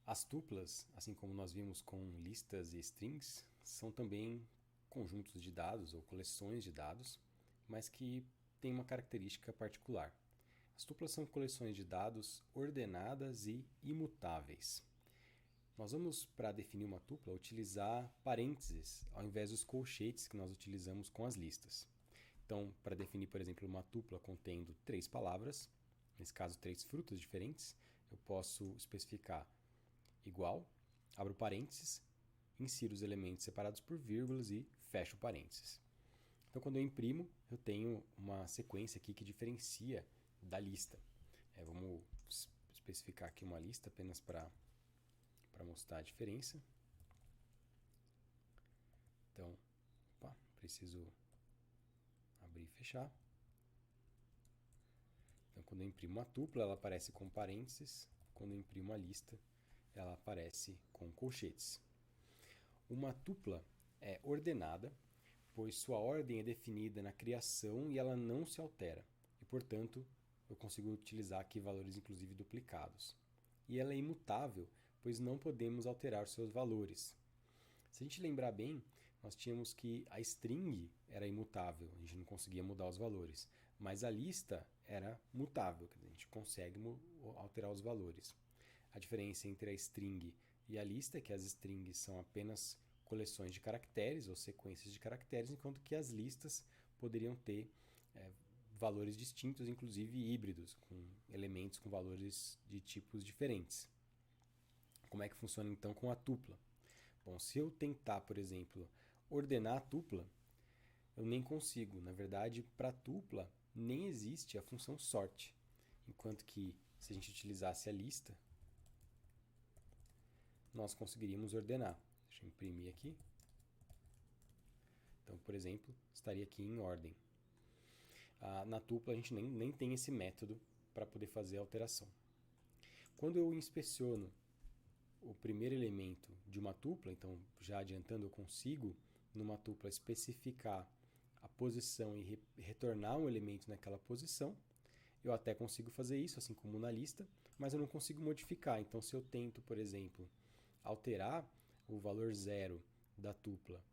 As tuplas, assim como nós vimos com listas e strings, são também conjuntos de dados ou coleções de dados, mas que têm uma característica particular. As tuplas são coleções de dados ordenadas e imutáveis. Nós vamos, para definir uma tupla, utilizar parênteses ao invés dos colchetes que nós utilizamos com as listas. Então, para definir, por exemplo, uma tupla contendo 3 palavras, nesse caso 3 frutas diferentes, eu posso especificar igual, abro parênteses, insiro os elementos separados por vírgulas e fecho parênteses. Então, quando eu imprimo, eu tenho uma sequência aqui que diferencia da lista. Vamos especificar aqui uma lista apenas para mostrar a diferença. Então, preciso abrir e fechar. Então, quando eu imprimo uma tupla, ela aparece com parênteses. Quando eu imprimo uma lista, ela aparece com colchetes. Uma tupla é ordenada, pois sua ordem é definida na criação e ela não se altera. E, portanto, eu consigo utilizar aqui valores inclusive duplicados. E ela é imutável, pois não podemos alterar seus valores. Se a gente lembrar bem, nós tínhamos que a string era imutável, a gente não conseguia mudar os valores, mas a lista era mutável, a gente consegue alterar os valores. A diferença entre a string e a lista é que as strings são apenas coleções de caracteres ou sequências de caracteres, enquanto que as listas poderiam ter valores distintos, inclusive híbridos, com elementos com valores de tipos diferentes. Como é que funciona então com a tupla? Bom, se eu tentar, por exemplo, ordenar a tupla, eu nem consigo. Na verdade, para a tupla, nem existe a função sort. Enquanto que, se a gente utilizasse a lista, nós conseguiríamos ordenar. Deixa eu imprimir aqui. Então, por exemplo, estaria aqui em ordem. Na tupla, a gente nem tem esse método para poder fazer a alteração. Quando eu inspeciono o primeiro elemento de uma tupla, então já adiantando, eu consigo numa tupla especificar a posição e retornar um elemento naquela posição. Eu até consigo fazer isso, assim como na lista, mas eu não consigo modificar. Então, se eu tento, por exemplo, alterar o valor 0 da tupla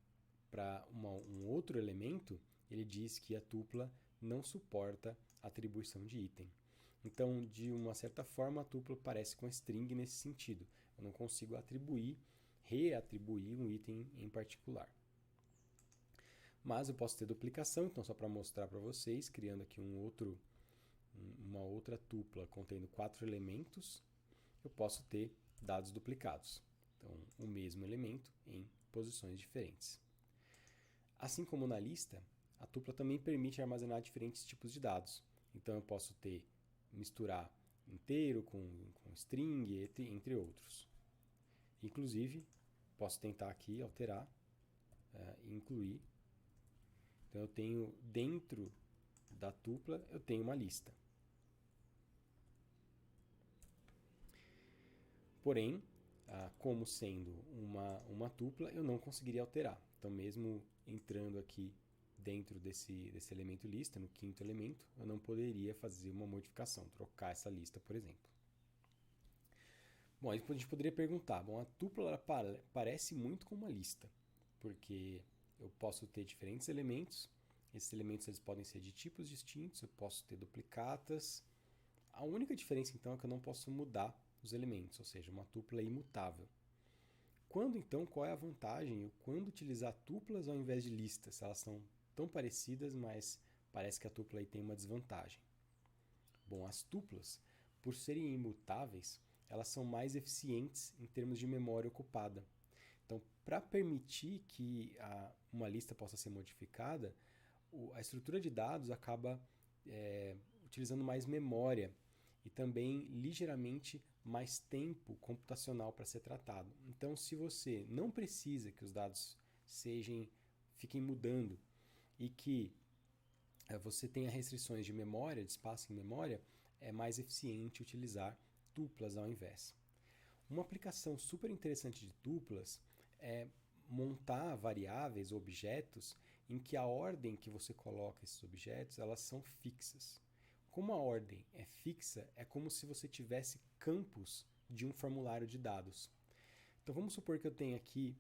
para um outro elemento, ele diz que a tupla não suporta atribuição de item. Então, de uma certa forma, a tupla parece com a string nesse sentido. Eu não consigo reatribuir um item em particular. Mas eu posso ter duplicação, então só para mostrar para vocês, criando aqui uma outra tupla contendo 4 elementos, eu posso ter dados duplicados. Então, o mesmo elemento em posições diferentes. Assim como na lista, a tupla também permite armazenar diferentes tipos de dados. Então, eu posso misturar inteiro com string, entre outros. Inclusive, posso tentar aqui alterar e incluir. Então, eu tenho dentro da tupla, eu tenho uma lista. Porém, como sendo uma tupla, eu não conseguiria alterar. Então, mesmo entrando aqui dentro desse elemento lista, no quinto elemento, eu não poderia fazer uma modificação, trocar essa lista, por exemplo. Bom, a gente poderia perguntar, a tupla ela parece muito com uma lista, porque eu posso ter diferentes elementos, esses elementos eles podem ser de tipos distintos, eu posso ter duplicatas. A única diferença, então, é que eu não posso mudar os elementos, ou seja, uma tupla é imutável. Qual é a vantagem? Quando utilizar tuplas ao invés de listas? Elas são tão parecidas, mas parece que a tupla aí tem uma desvantagem. Bom, as tuplas, por serem imutáveis, elas são mais eficientes em termos de memória ocupada. Então, para permitir que uma lista possa ser modificada, a estrutura de dados acaba utilizando mais memória e também ligeiramente mais tempo computacional para ser tratado. Então, se você não precisa que os dados fiquem mudando e que você tenha restrições de memória, de espaço em memória, é mais eficiente utilizar tuplas ao invés. Uma aplicação super interessante de tuplas é montar variáveis ou objetos em que a ordem que você coloca esses objetos, elas são fixas. Como a ordem é fixa, é como se você tivesse campos de um formulário de dados. Então vamos supor que eu tenha aqui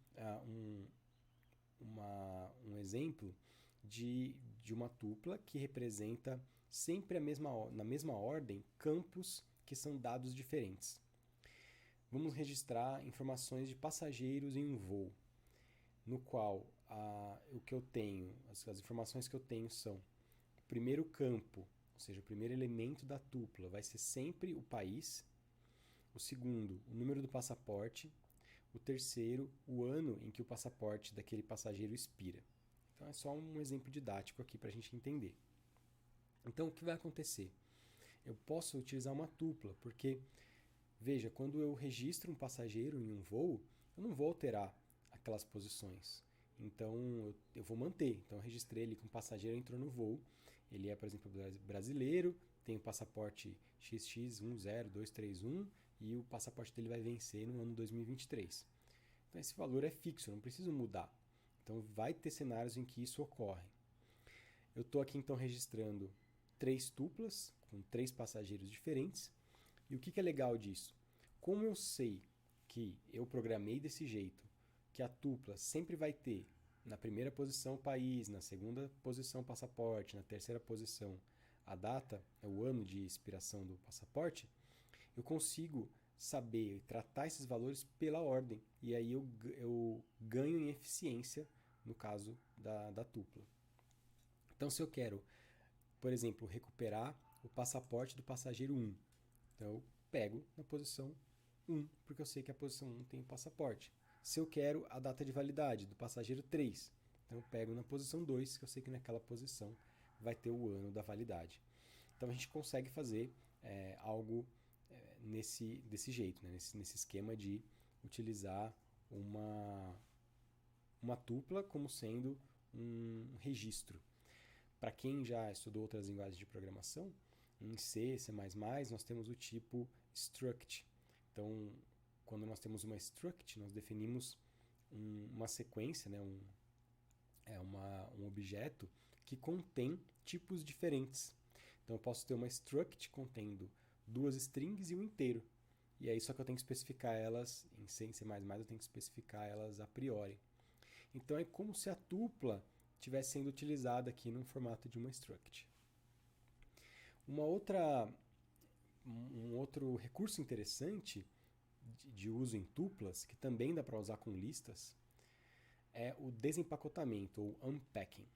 um exemplo de uma tupla que representa sempre na mesma ordem campos que são dados diferentes. Vamos registrar informações de passageiros em um voo, no qual o que eu tenho, as informações que eu tenho são o primeiro campo, ou seja, o primeiro elemento da tupla vai ser sempre o país, o segundo, o número do passaporte, o terceiro, o ano em que o passaporte daquele passageiro expira. Então é só um exemplo didático aqui para a gente entender. Então o que vai acontecer? Eu posso utilizar uma tupla, porque, veja, quando eu registro um passageiro em um voo, eu não vou alterar aquelas posições. Então eu vou manter. Então eu registrei ele com o passageiro entrou no voo. Ele é, por exemplo, brasileiro, tem o passaporte XX10231 e o passaporte dele vai vencer no ano 2023. Então esse valor é fixo, eu não preciso mudar. Então vai ter cenários em que isso ocorre. Eu estou aqui então registrando 3 tuplas com 3 passageiros diferentes. E o que é legal disso? Como eu sei que eu programei desse jeito, que a tupla sempre vai ter na primeira posição o país, na segunda posição o passaporte, na terceira posição a data, o ano de expiração do passaporte, eu consigo saber e tratar esses valores pela ordem. E aí eu ganho em eficiência no caso da tupla. Então, se eu quero, por exemplo, recuperar o passaporte do passageiro 1, então eu pego na posição 1, porque eu sei que a posição 1 tem o passaporte. Se eu quero a data de validade do passageiro 3, então eu pego na posição 2, que eu sei que naquela posição vai ter o ano da validade. Então a gente consegue fazer algo desse jeito, né? nesse esquema de utilizar uma tupla como sendo um registro. Para quem já estudou outras linguagens de programação, em C, C++, nós temos o tipo struct. Então, quando nós temos uma struct, nós definimos uma sequência, né? Um objeto que contém tipos diferentes. Então, eu posso ter uma struct contendo 2 strings e um inteiro. E aí, só que eu tenho que especificar elas, em C, em C++, eu tenho que especificar elas a priori. Então, é como se a tupla estivesse sendo utilizada aqui no formato de uma struct. Um outro recurso interessante de uso em tuplas, que também dá para usar com listas, é o desempacotamento, ou unpacking.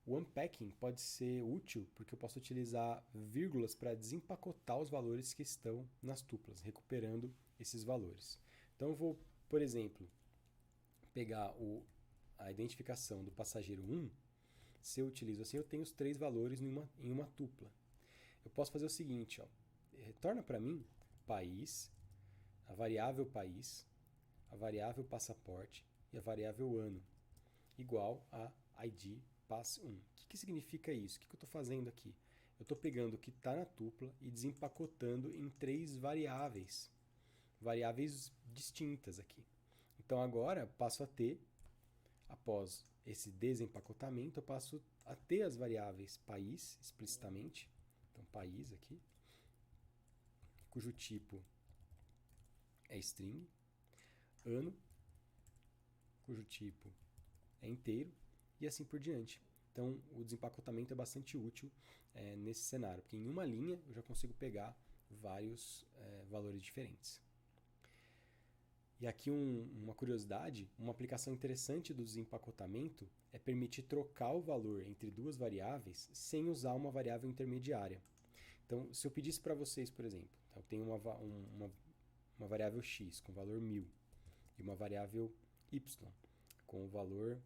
O unpacking pode ser útil porque eu posso utilizar vírgulas para desempacotar os valores que estão nas tuplas, recuperando esses valores. Então eu vou, por exemplo, pegar a identificação do passageiro 1, se eu utilizo assim, eu tenho os 3 valores em uma tupla. Eu posso fazer o seguinte, retorna para mim país, a variável país, a variável passaporte e a variável ano, igual a ID pass1. O que significa isso? O que eu estou fazendo aqui? Eu estou pegando o que está na tupla e desempacotando em 3 variáveis distintas aqui. Então agora passo a ter, após esse desempacotamento, eu passo a ter as variáveis país explicitamente, então país aqui, cujo tipo é string, ano, cujo tipo é inteiro, e assim por diante. Então, o desempacotamento é bastante útil nesse cenário, porque em uma linha eu já consigo pegar vários valores diferentes. E aqui uma curiosidade, uma aplicação interessante do desempacotamento é permitir trocar o valor entre 2 variáveis sem usar uma variável intermediária. Então, se eu pedisse para vocês, por exemplo, eu tenho uma variável x com valor 1000 e uma variável y com o valor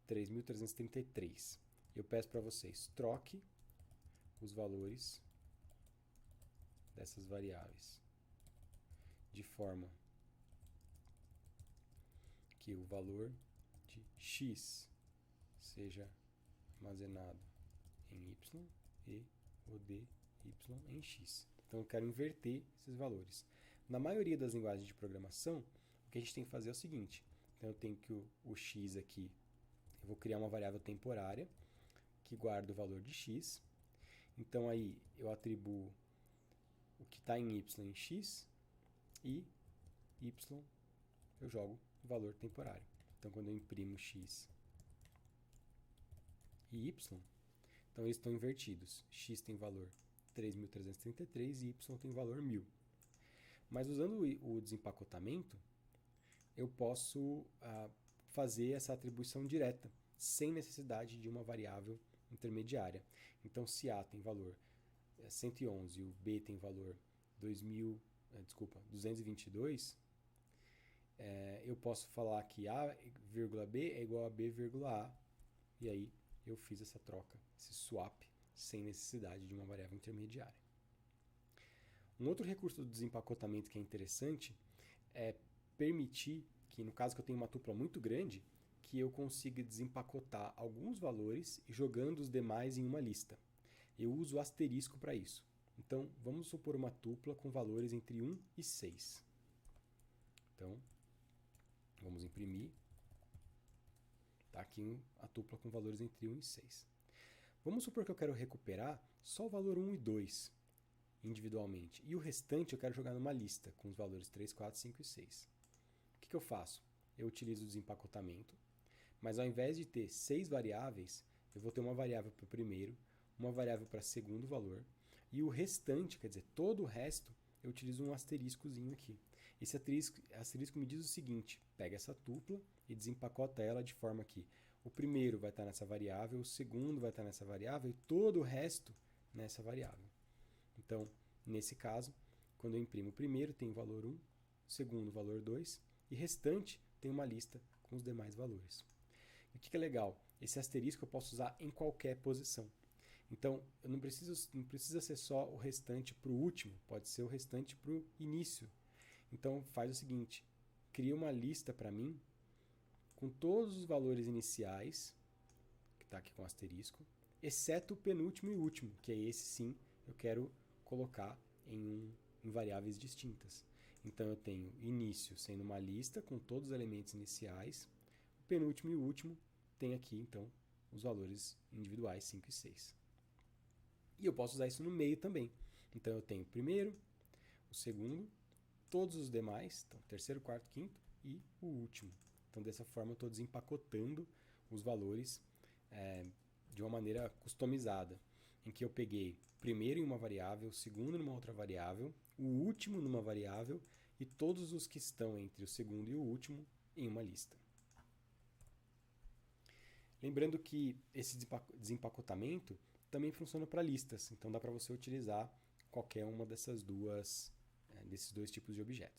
3.333. Eu peço para vocês, troque os valores dessas variáveis de forma que o valor de x seja armazenado em y e o de y em x. Então eu quero inverter esses valores. Na maioria das linguagens de programação, o que a gente tem que fazer é o seguinte. Então eu tenho que o x aqui, eu vou criar uma variável temporária que guarda o valor de x. Então aí eu atribuo o que está em y em x e y eu jogo o valor temporário. Então, quando eu imprimo x e y, então eles estão invertidos. X tem valor 3.333 e y tem valor 1.000. Mas usando o desempacotamento, eu posso fazer essa atribuição direta, sem necessidade de uma variável intermediária. Então, se A tem valor 111 e o B tem valor 222, eu posso falar que A, B é igual a B, A, e aí eu fiz essa troca, esse swap, sem necessidade de uma variável intermediária. Um outro recurso do desempacotamento que é interessante é permitir que, no caso que eu tenho uma tupla muito grande, que eu consiga desempacotar alguns valores e jogando os demais em uma lista. Eu uso o asterisco para isso. Então, vamos supor uma tupla com valores entre 1 e 6. Então, vamos imprimir. Está aqui a tupla com valores entre 1 e 6. Vamos supor que eu quero recuperar só o valor 1 e 2 individualmente. E o restante eu quero jogar numa lista com os valores 3, 4, 5 e 6. O que eu faço? Eu utilizo o desempacotamento, mas ao invés de ter 6 variáveis, eu vou ter uma variável para o primeiro, uma variável para o segundo valor, e o restante, quer dizer, todo o resto, eu utilizo um asteriscozinho aqui. Esse asterisco me diz o seguinte: pega essa tupla e desempacota ela de forma que o primeiro vai estar nessa variável, o segundo vai estar nessa variável e todo o resto nessa variável. Então, nesse caso, quando eu imprimo o primeiro, tem o valor 1, o segundo, o valor 2, e restante tem uma lista com os demais valores. E o que é legal? Esse asterisco eu posso usar em qualquer posição. Então, eu não precisa ser só o restante para o último, pode ser o restante para o início. Então, faz o seguinte: cria uma lista para mim com todos os valores iniciais, que está aqui com asterisco, exceto o penúltimo e último, que é esse sim, eu quero colocar em variáveis distintas. Então, eu tenho início sendo uma lista com todos os elementos iniciais, o penúltimo e o último tem aqui, então, os valores individuais 5 e 6. E eu posso usar isso no meio também. Então, eu tenho o primeiro, o segundo, todos os demais, então, terceiro, quarto, quinto e o último. Então, dessa forma, eu estou desempacotando os valores de uma maneira customizada, em que eu peguei o primeiro em uma variável, o segundo numa outra variável, o último numa variável e todos os que estão entre o segundo e o último em uma lista. Lembrando que esse desempacotamento também funciona para listas, então dá para você utilizar qualquer uma desses dois tipos de objetos.